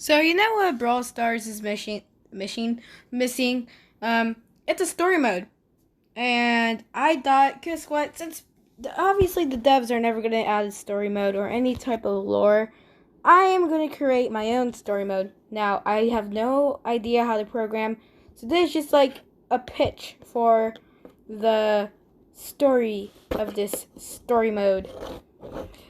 So you know what Brawl Stars is missing? It's a story mode, and I thought, guess what? Since obviously the devs are never gonna add a story mode or any type of lore, I am gonna create my own story mode. Now I have no idea how to program, so this is just like a pitch for the story of this story mode.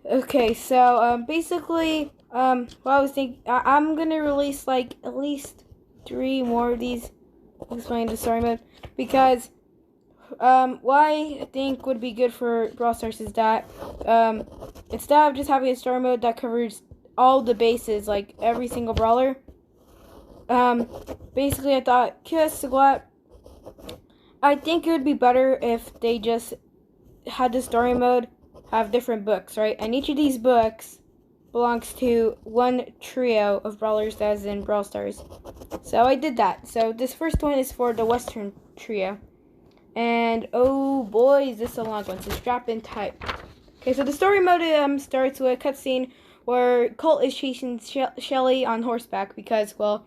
Okay, so basically, what I was thinking, I'm gonna release like at least 3 more of these explaining the story mode because what I think would be good for Brawl Stars is that instead of just having a story mode that covers all the bases, like every single brawler, basically I thought, guess what? I think it would be better if they just had the story mode have different books, right? And each of these books belongs to one trio of brawlers that is in Brawl Stars. So I did that. So this first one is for the Western trio. And oh boy, is this a long one, so strap in tight. Okay, so the story mode starts with a cutscene where Colt is chasing Shelly on horseback because, well,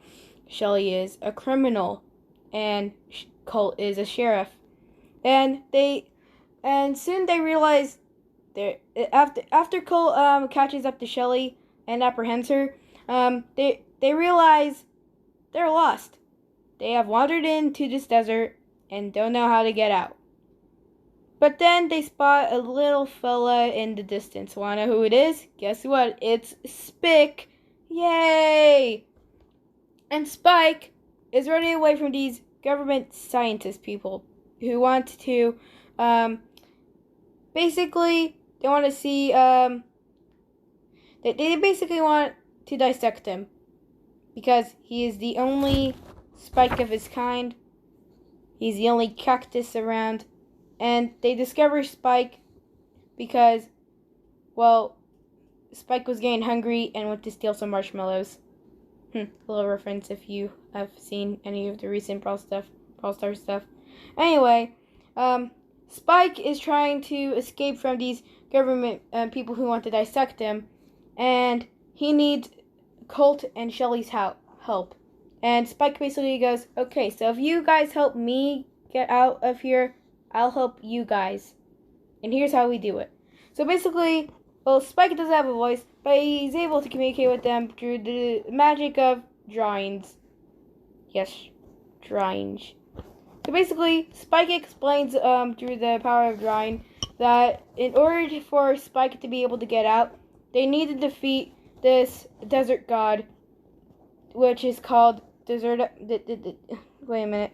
Shelly is a criminal and Colt is a sheriff. And soon they realize after Cole catches up to Shelly and apprehends her, they realize they're lost. They have wandered into this desert and don't know how to get out. But then they spot a little fella in the distance. Wanna know who it is? Guess what? It's Spike. Yay! And Spike is running away from these government scientist people who want to basically they want to see they basically want to dissect him because he is the only Spike of his kind. He's the only cactus around, and they discover Spike because, well, Spike was getting hungry and went to steal some marshmallows. A little reference if you have seen any of the recent Brawl Stars stuff. Anyway, Spike is trying to escape from these government people who want to dissect him, and he needs Colt and Shelly's help. And Spike basically goes, okay, so if you guys help me get out of here, I'll help you guys. And here's how we do it. So basically, well, Spike doesn't have a voice, but he's able to communicate with them through the magic of drawings. Yes, drawings. So basically, Spike explains through the power of drawing that in order for Spike to be able to get out, they need to defeat this desert god, which is called Desert. Wait a minute.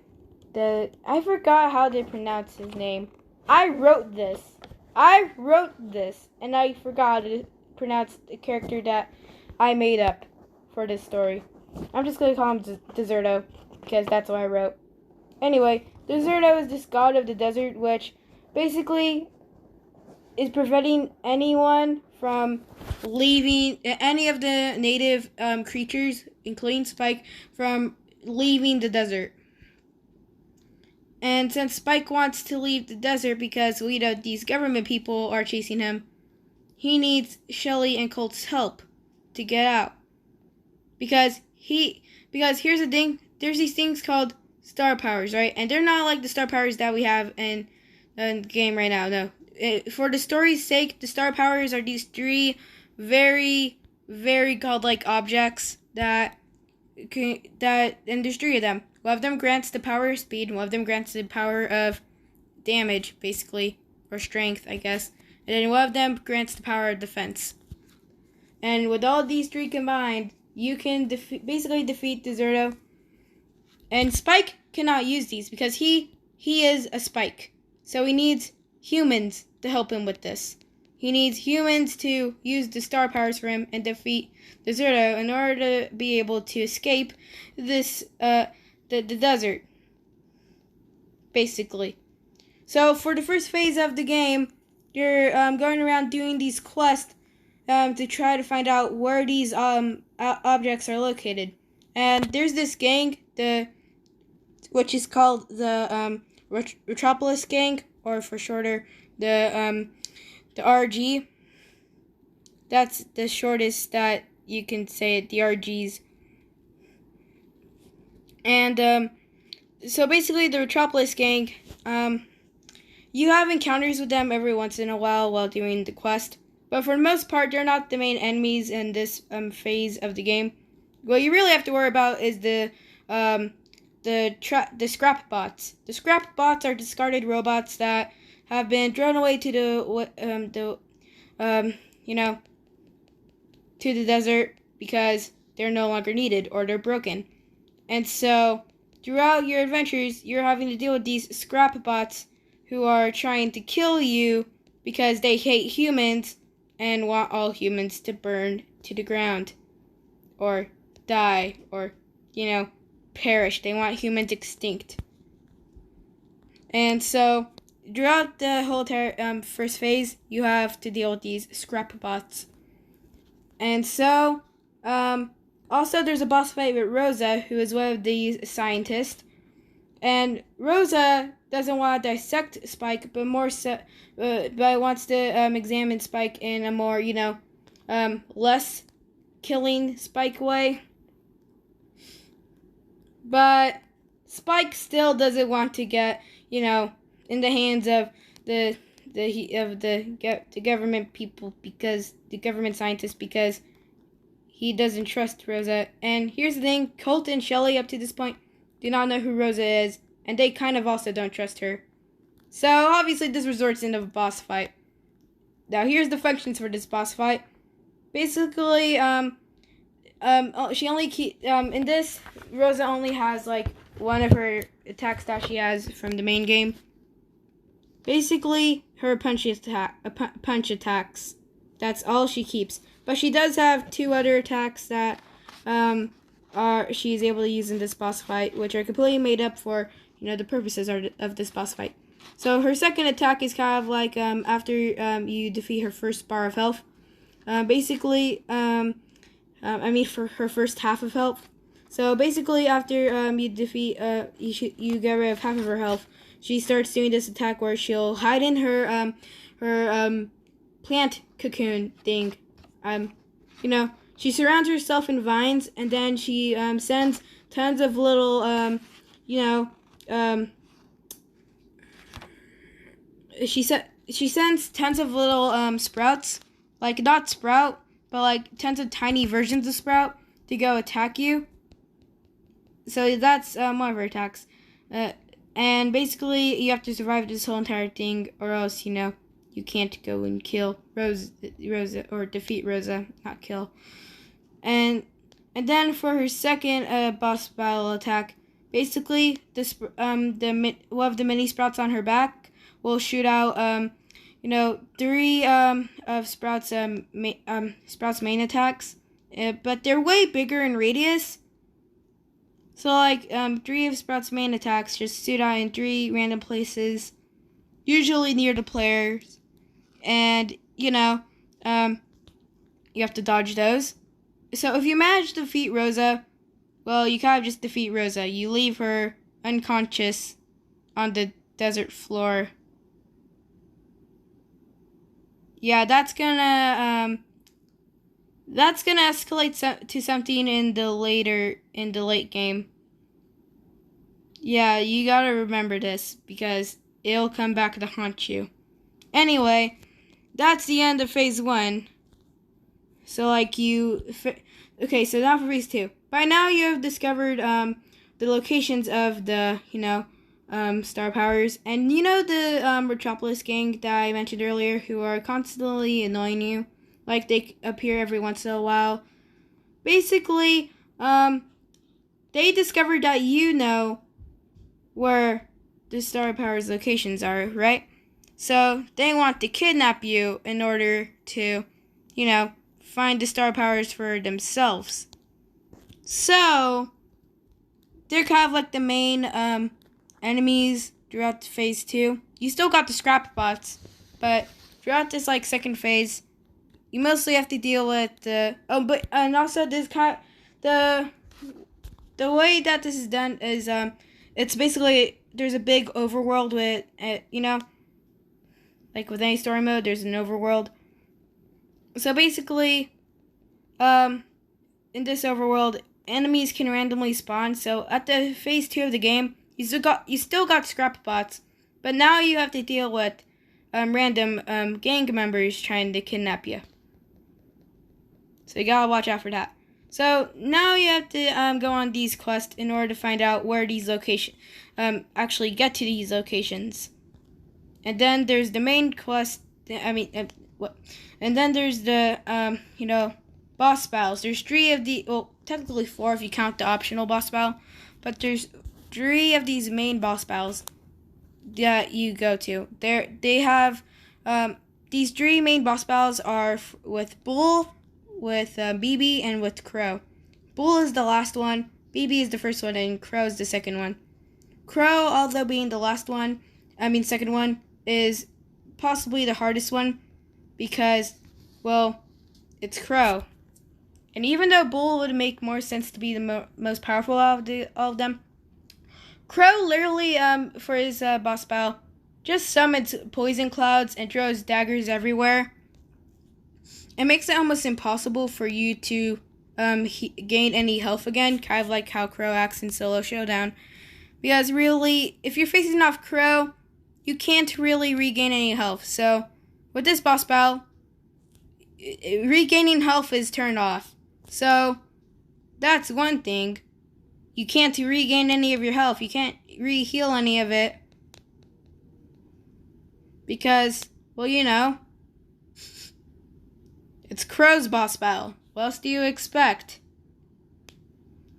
I forgot how to pronounce his name. I wrote this, and I forgot to pronounce the character that I made up for this story. I'm just gonna call him Deserto because that's what I wrote. Anyway, Deserto is this god of the desert, which basically is preventing anyone from leaving, any of the native creatures, including Spike, from leaving the desert. And since Spike wants to leave the desert because, you know, these government people are chasing him, he needs Shelly and Colt's help to get out. Because here's the thing, there's these things called star powers, right? And they're not like the star powers that we have in the game right now, no. For the story's sake, the star powers are these 3 very, very godlike objects and there's 3 of them. One of them grants the power of speed, and one of them grants the power of damage, basically, or strength, I guess. And then one of them grants the power of defense. And with all these 3 combined, you can basically defeat Deserto. And Spike cannot use these because he is a Spike. So he needs humans to help him with this. He needs humans to use the star powers for him and defeat Deserto in order to be able to escape this the desert, basically. So for the first phase of the game, you're going around doing these quests to try to find out where these objects are located. And there's this gang, which is called the Metropolis Gang, or for shorter, the RG. That's the shortest that you can say it, the RGs. And so basically, the Metropolis gang, you have encounters with them every once in a while doing the quest, but for the most part, they're not the main enemies in this phase of the game. What you really have to worry about is the scrap bots. The scrap bots are discarded robots that have been thrown away to to the desert because they're no longer needed or they're broken. And so throughout your adventures, you're having to deal with these scrap bots who are trying to kill you because they hate humans and want all humans to burn to the ground or die or, perish. They want humans extinct. And so throughout the whole entire first phase, you have to deal with these scrap bots. And so, also there's a boss fight with Rosa, who is one of these scientists. And Rosa doesn't want to dissect Spike, but wants to examine Spike in a more, less killing Spike way. But Spike still doesn't want to get, in the hands of the government people, because the government scientists, because he doesn't trust Rosa. And here's the thing, Colt and Shelly up to this point do not know who Rosa is, and they kind of also don't trust her. So obviously this resorts into a boss fight. Now here's the functions for this boss fight. Basically, she only in this, Rosa only has like one of her attacks that she has from the main game. Basically, her punch attacks. That's all she keeps. But she does have two other attacks that she's able to use in this boss fight, which are completely made up for, the purposes of this boss fight. So her second attack is kind of like after you defeat her first bar of health. For her first half of health. So basically, after you defeat, you get rid of half of her health, she starts doing this attack where she'll hide in her plant cocoon thing. She surrounds herself in vines, and then she sends tons of little she sends tons of little sprouts, like not sprout, but like tons of tiny versions of sprout to go attack you. So that's one of her attacks. And basically, you have to survive this whole entire thing, or else, you can't go and kill Rosa, or defeat Rosa, not kill. And then for her second boss battle attack, basically, one of the mini sprouts on her back will shoot out, three of Sprout's main attacks, but they're way bigger in radius. So, three of Sprout's main attacks just shoot out in three random places, usually near the players, and, you have to dodge those. So, if you manage to defeat Rosa, well, you kind of just defeat Rosa. You leave her unconscious on the desert floor. Yeah, that's gonna escalate to something in the late game. Yeah, you gotta remember this, because it'll come back to haunt you. Anyway, that's the end of phase 1. So, okay, so now for phase 2. By now you have discovered, the locations of the, star powers. And the, Metropolis gang that I mentioned earlier, who are constantly annoying you. Like, they appear every once in a while. Basically, they discovered that where the star powers locations are, right? So, they want to kidnap you in order to, find the star powers for themselves. So, they're kind of like the main, enemies throughout phase 2. You still got the scrap bots, but throughout this, second phase, you mostly have to deal with and also this the way that this is done is, it's basically, there's a big overworld with, like with any story mode, there's an overworld. So basically, in this overworld, enemies can randomly spawn. So at the phase 2 of the game, you still got scrap bots, but now you have to deal with random gang members trying to kidnap you. So you gotta watch out for that. So now you have to go on these quests in order to find out where these locations, actually get to these locations. And then there's the main quest. And then there's the boss battles. There's 3 of the, well, technically 4 if you count the optional boss battle, but there's 3 of these main boss battles that you go to. They have these 3 main boss battles are with Bull, with BB, and with Crow. Bull is the last one, BB is the first one, and Crow is the second one. Crow, although being the second one, is possibly the hardest one because, well, it's Crow. And even though Bull would make more sense to be the most powerful out of them, Crow literally, for his boss battle, just summons poison clouds and throws daggers everywhere. It makes it almost impossible for you to gain any health again, kind of like how Crow acts in Solo Showdown. Because really, if you're facing off Crow, you can't really regain any health. So, with this boss battle, regaining health is turned off. So, that's one thing. You can't regain any of your health. You can't re-heal any of it. Because, well, it's Crow's boss battle. What else do you expect?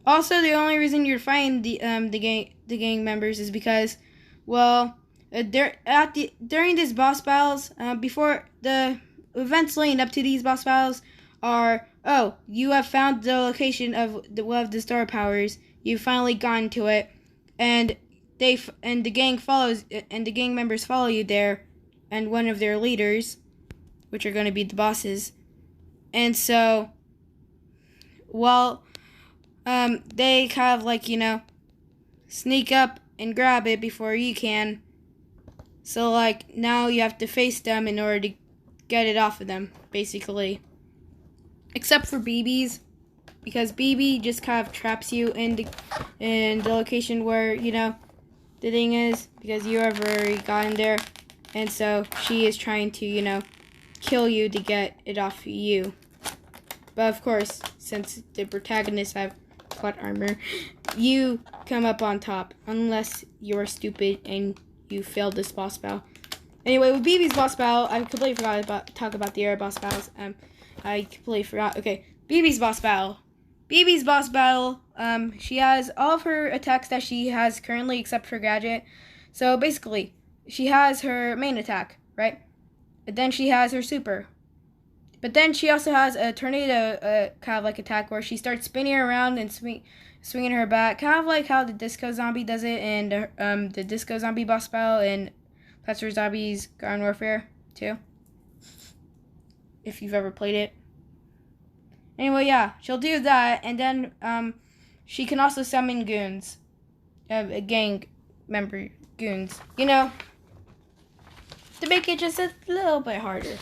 Also, the only reason you're fighting the gang members is because, well, during these boss battles, before the events leading up to these boss battles are, oh, you have found the location of one of the star powers. You've finally gotten to it, and the gang members follow you there, and one of their leaders, which are going to be the bosses. And so, well, they kind of sneak up and grab it before you can. So, now you have to face them in order to get it off of them, basically. Except for BBs, because BB just kind of traps you in the location where, the thing is, because you have already gotten there. And so, she is trying to, kill you to get it off of you. But of course, since the protagonists have plot armor, you come up on top, unless you're stupid and you failed this boss battle. Anyway, with BB's boss battle, I completely forgot talk about the other boss battles. I completely forgot. Okay, BB's boss battle. BB's boss battle, she has all of her attacks that she has currently except for Gadget. So basically, she has her main attack, right? But then she has her super. But then she also has a tornado kind of attack where she starts spinning around and swinging her back, kind of like how the Disco Zombie does it in the Disco Zombie boss battle in Plants vs. Zombies Garden Warfare 2. If you've ever played it. Anyway, yeah, she'll do that, and then she can also summon goons, gang member goons, to make it just a little bit harder.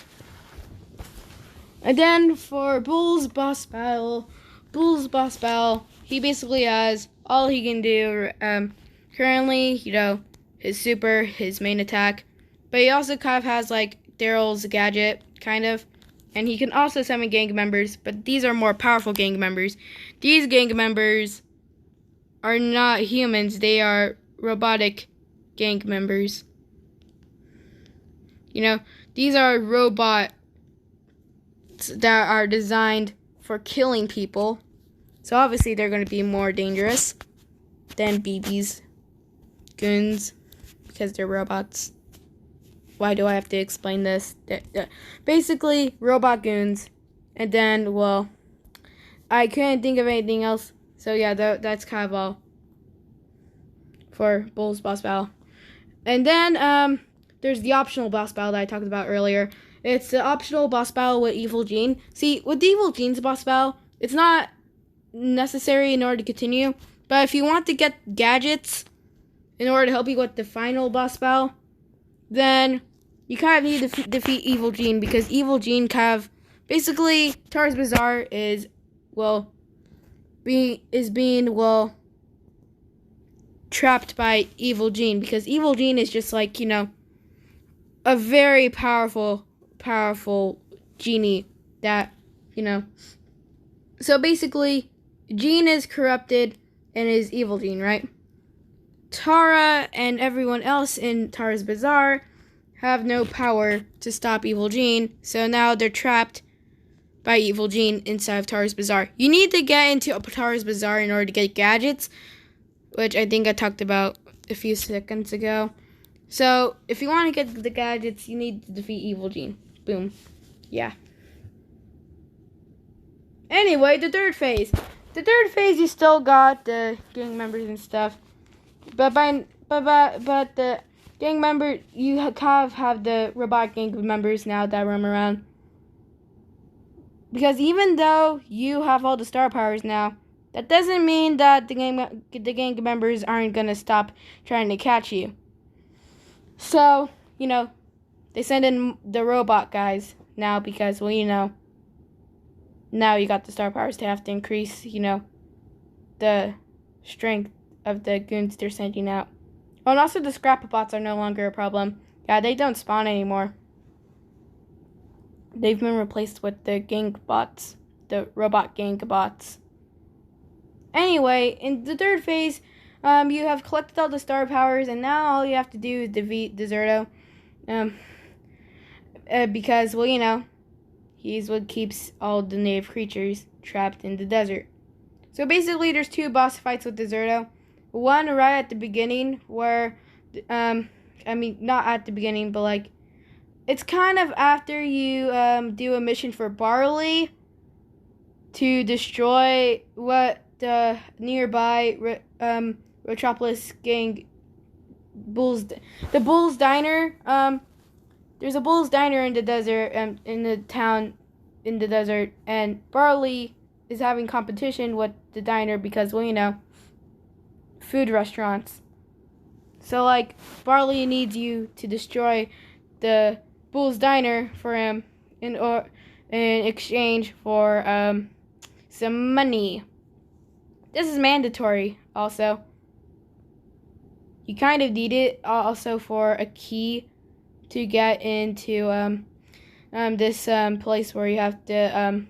And then for Bull's boss battle, he basically has all he can do currently, his super, his main attack, but he also kind of has Daryl's gadget, kind of, and he can also summon gang members, but these are more powerful gang members. These gang members are not humans, they are robotic gang members. These are robots that are designed for killing people. So obviously they're going to be more dangerous than BB's goons because they're robots. Why do I have to explain this? Basically, robot goons. And then, well, I couldn't think of anything else. So yeah, that's kind of all for Bull's boss battle. And then there's the optional boss battle that I talked about earlier. It's the optional boss battle with Evil Gene. See, with the Evil Gene's boss battle, it's not necessary in order to continue. But if you want to get gadgets in order to help you with the final boss battle, then you kind of need to defeat Evil Gene, because Evil Gene kind of, basically, Tar's Bazaar is, well, being trapped by Evil Gene, because Evil Gene is just like, a very powerful genie that, so basically Gene is corrupted and is Evil Gene, right? Tara and everyone else in Tara's Bazaar have no power to stop Evil Gene, so now they're trapped by Evil Gene inside of Tara's Bazaar. You need to get into Tara's Bazaar in order to get gadgets, which I think I talked about a few seconds ago. So, if you want to get the gadgets, you need to defeat Evil Gene. Boom. Yeah. Anyway, the third phase. The third phase, you still got the gang members and stuff. But the gang member, you have the robot gang members now that roam around. Because even though you have all the star powers now, that doesn't mean that the gang members aren't going to stop trying to catch you. So, they send in the robot guys now because, now you got the star powers to have to increase, the strength of the goons they're sending out. Oh, and also the scrap bots are no longer a problem. Yeah, they don't spawn anymore. They've been replaced with the gang bots, the robot gang bots. Anyway, in the third phase, you have collected all the star powers, and now all you have to do is defeat Deserto. Because, he's what keeps all the native creatures trapped in the desert. So basically, there's two boss fights with Deserto. One right at the beginning where, not at the beginning, but it's kind of after you do a mission for Barley to destroy what the nearby Metropolis gang the Bull's Diner. There's a Bull's Diner in the desert, in the town in the desert, and Barley is having competition with the diner because, food restaurants. So, Barley needs you to destroy the Bull's Diner for him in exchange for some money. This is mandatory, also. You kind of need it also for a key to get into this place where you have to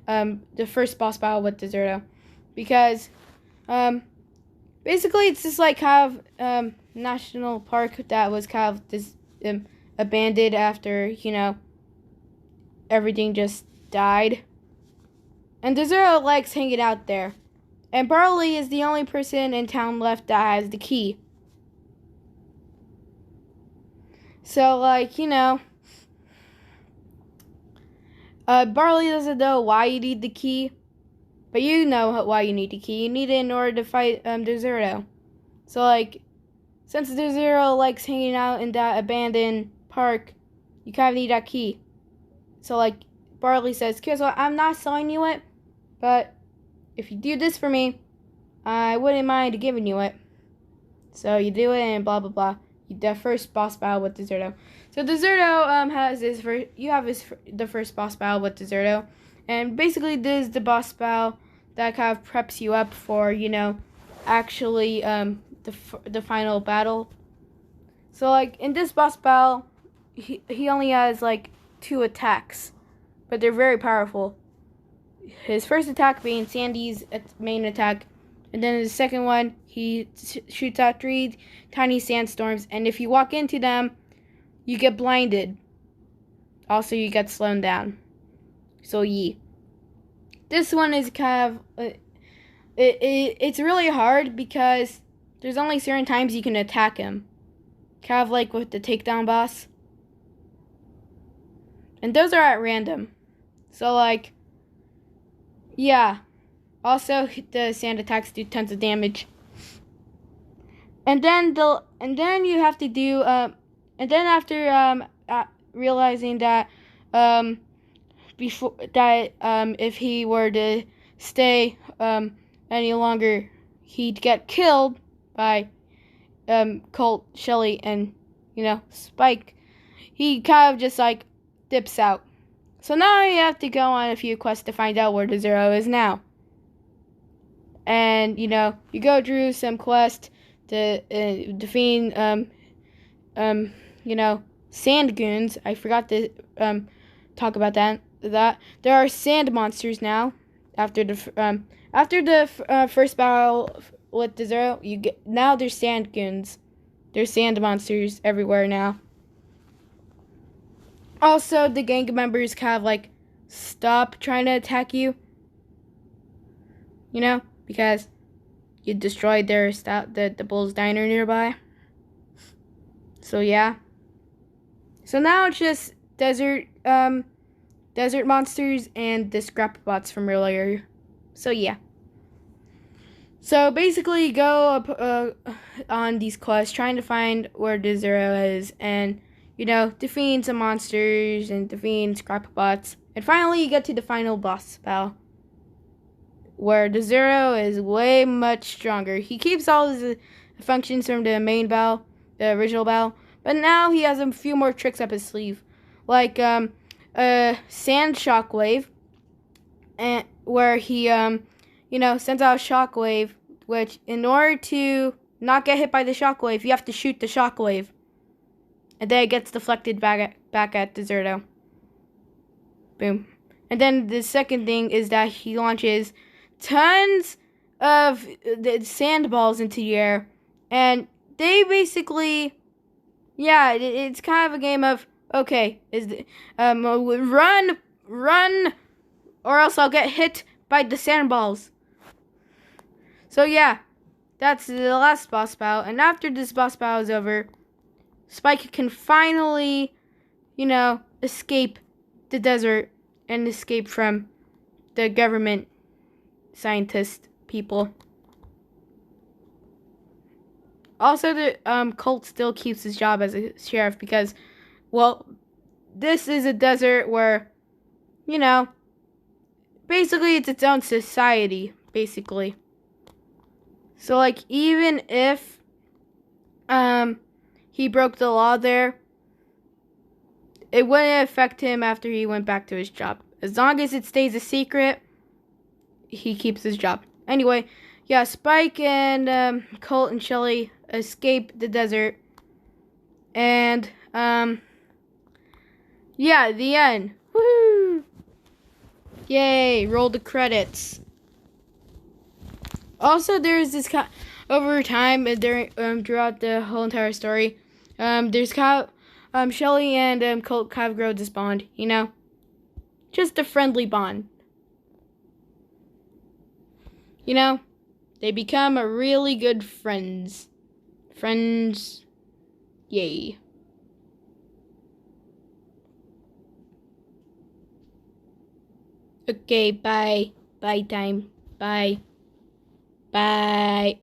the first boss battle with Deserto, because basically it's just national park that was kind of this abandoned after everything just died, and Deserto likes hanging out there, and Barley is the only person in town left that has the key. So, Barley doesn't know why you need the key, but you know why you need the key. You need it in order to fight Deserto. So, since Deserto likes hanging out in that abandoned park, you kind of need that key. So, Barley says, "Guess what? I'm not selling you it, but if you do this for me, I wouldn't mind giving you it." So you do it, and blah blah blah. The first boss battle with Deserto. So Deserto has the first boss battle with Deserto, and basically this is the boss battle that kind of preps you up for actually the final battle. So in this boss battle, he only has 2 attacks, but they're very powerful. His first attack being Sandy's main attack, and then the second one, he shoots out 3 tiny sandstorms, and if you walk into them, you get blinded. Also, you get slowed down. So, this one is kind of... it's really hard because there's only certain times you can attack him. Kind of like with the takedown boss. And those are at random. So, yeah. Also, the sand attacks do tons of damage. And then you have to do and then after realizing that if he were to stay any longer, he'd get killed by Colt, Shelly, and Spike. He kind of just dips out. So now you have to go on a few quests to find out where Deserto is now. and you know, you go through some quest to defeat you know, sand goons. I forgot to talk about that. There are sand monsters now. After the first battle with the Zero, now there's sand goons. There's sand monsters everywhere now. Also, the gang members kind of like stop trying to attack you. You know, because you destroyed the Bull's Diner nearby. So yeah. So now it's just desert monsters and the scrap bots from earlier. So yeah. So basically, you go up on these quests trying to find where the Zero is, and you know, defeating some monsters and defeating scrap bots, and finally you get to the final boss battle, where the Zero is way much stronger. He keeps all his functions from the main battle, the original battle, but now he has a few more tricks up his sleeve, like sand shockwave, and where he you know, sends out a shockwave, which in order to not get hit by the shockwave, you have to shoot the shockwave, and then it gets deflected back at the Zero. Boom. And then the second thing is that he launches tons of the sandballs into the air, and they basically, yeah, it's kind of a game of, okay, run, or else I'll get hit by the sandballs. So yeah, that's the last boss battle, and after this boss battle is over, Spike can finally, you know, escape the desert and escape from the government scientist people. Also, the cult still keeps his job as a sheriff because, well, this is a desert where, you know, basically it's its own society, basically. So, like, even if he broke the law there, it wouldn't affect him after he went back to his job. As long as it stays a secret, he keeps his job. Anyway, yeah, Spike and Colt and Shelly escape the desert. And, yeah, the end. Woohoo! Yay, roll the credits. Also, there's this over time during throughout the whole entire story, there's Shelly and Colt kind of grow this bond, you know, just a friendly bond. You know, they become a really good friends. Yay. Okay, bye. Bye time. Bye. Bye.